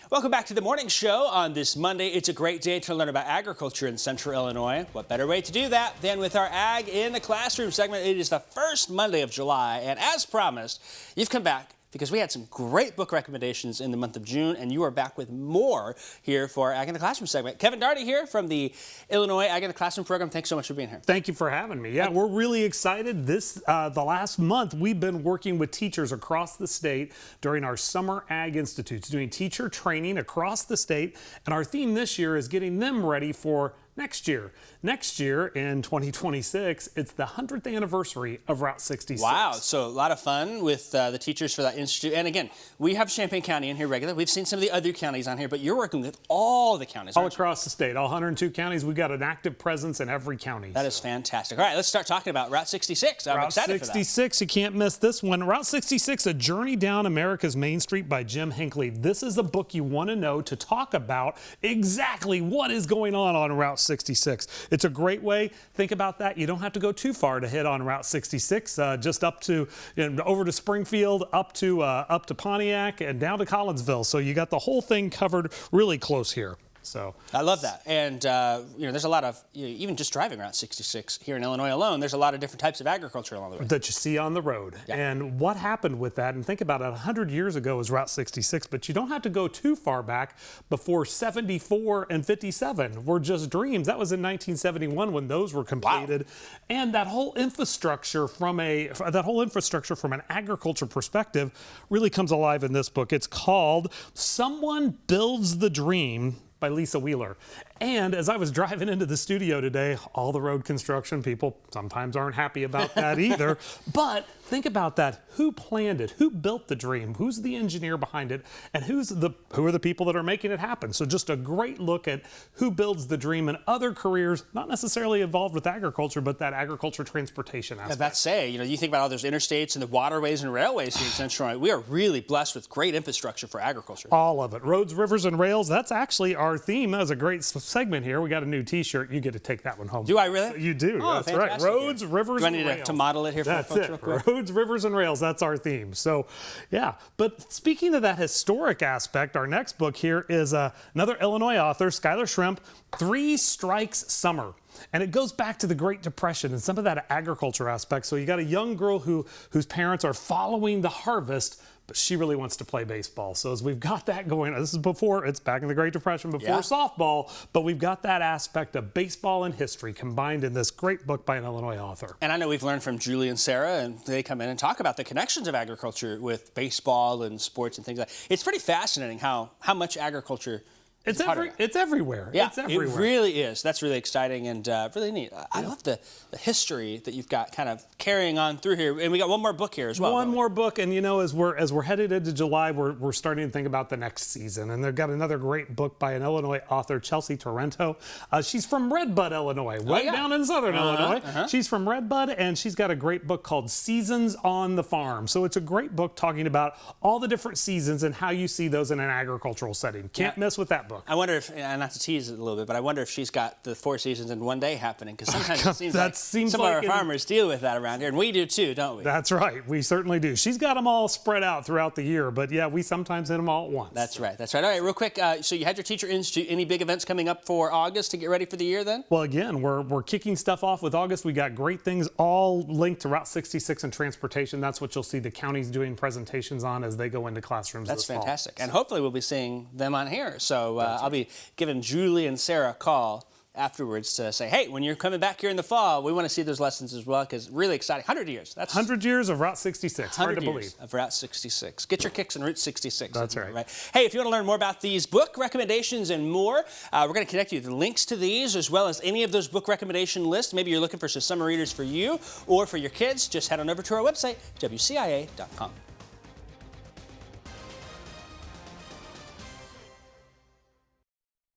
Welcome back to the morning show on this Monday. It's a great day to learn about agriculture in Central Illinois. What better way to do that than with our Ag in the Classroom segment? It is the first Monday of July, and as promised, you've come back because we had some great book recommendations in the month of June, and you are back with more here for our Ag in the Classroom segment. Kevin Daugherty here from the Illinois Ag in the Classroom program. Thanks so much for being here. Thank you for having me. Yeah, we're really excited. The last month, we've been working with teachers across the state during our Summer Ag Institutes, doing teacher training across the state, and our theme this year is getting them ready for next year. Next year, in 2026, it's the 100th anniversary of Route 66. Wow, so a lot of fun with the teachers for that institute. And again, we have Champaign County in here regularly. We've seen some of the other counties on here, but you're working with all the counties, all across the state, all 102 counties. We've got an active presence in every county. That is fantastic. All right, let's start talking about Route 66. I'm excited for that. Route 66, you can't miss this one. Route 66, A Journey Down America's Main Street by Jim Hinckley. This is a book you want to know to talk about exactly what is going on Route 66. It's a great way. Think about that. You don't have to go too far to hit on Route 66. Just up to, over to Springfield, up to Pontiac, and down to Collinsville. So you got the whole thing covered really close here. So I love that. And, there's a lot of, even just driving Route 66 here in Illinois alone, there's a lot of different types of agriculture along the way. That you see on the road. Yeah. And what happened with that, and think about it, 100 years ago was Route 66, but you don't have to go too far back before 74 and 57 were just dreams. That was in 1971 when those were completed. Wow. And that whole infrastructure from an agriculture perspective really comes alive in this book. It's called Someone Builds the Dream by Lisa Wheeler. And as I was driving into the studio today, all the road construction people sometimes aren't happy about that either. But think about that. Who planned it? Who built the dream? Who's the engineer behind it? And who are the people that are making it happen? So just a great look at who builds the dream and other careers, not necessarily involved with agriculture, but that agriculture transportation aspect. That's you think about all those interstates and the waterways and railways here in Central Illinois. We are really blessed with great infrastructure for agriculture. All of it. Roads, rivers, and rails. That's actually our theme. That was a great segment here. We got a new T-shirt. You get to take that one home. Do I really? You do. Oh, that's right. Roads, rivers, and rails. Do I need to model it here for folks real quick? Roads, rivers, and rails. That's our theme. So, yeah. But speaking of that historic aspect, our next book here is another Illinois author, Skylar Shrimp, Three Strikes Summer. And it goes back to the Great Depression and some of that agriculture aspect. So you got a young girl whose parents are following the harvest, but she really wants to play baseball. So as we've got that going, this is it's back in the Great Depression before softball, but we've got that aspect of baseball and history combined in this great book by an Illinois author. And I know we've learned from Julie and Sarah, and they come in and talk about the connections of agriculture with baseball and sports and things like that. It's pretty fascinating how much agriculture It's everywhere. Yeah, it's everywhere. It really is. That's really exciting and really neat. I love the history that you've got kind of carrying on through here. And we got one more book here as well. One more book, and as we're headed into July, we're starting to think about the next season. And they've got another great book by an Illinois author, Chelsea Torrento. She's from Redbud, Illinois, down in southern Illinois. She's from Redbud, and she's got a great book called Seasons on the Farm. So it's a great book talking about all the different seasons and how you see those in an agricultural setting. Can't miss with that book. I wonder if, and not to tease it a little bit, but I wonder if she's got the 4 seasons in one day happening, because sometimes it seems some of our farmers deal with that around here, and we do too, don't we? That's right. We certainly do. She's got them all spread out throughout the year, but yeah, we sometimes hit them all at once. That's right. All right, real quick, so you had your Teacher Institute. Any big events coming up for August to get ready for the year then? Well, again, we're kicking stuff off with August. We got great things all linked to Route 66 and transportation. That's what you'll see the counties doing presentations on as they go into classrooms this fall. That's fantastic. So. And hopefully we'll be seeing them on here. So I'll be giving Julie and Sarah a call afterwards to say, hey, when you're coming back here in the fall, we want to see those lessons as well, because really exciting. 100 years. That's 100 years of Route 66. Hard to believe. Of Route 66. Get your kicks on Route 66. That's right. Hey, if you want to learn more about these book recommendations and more, we're going to connect you with the links to these as well as any of those book recommendation lists. Maybe you're looking for some summer readers for you or for your kids. Just head on over to our website, WCIA.com.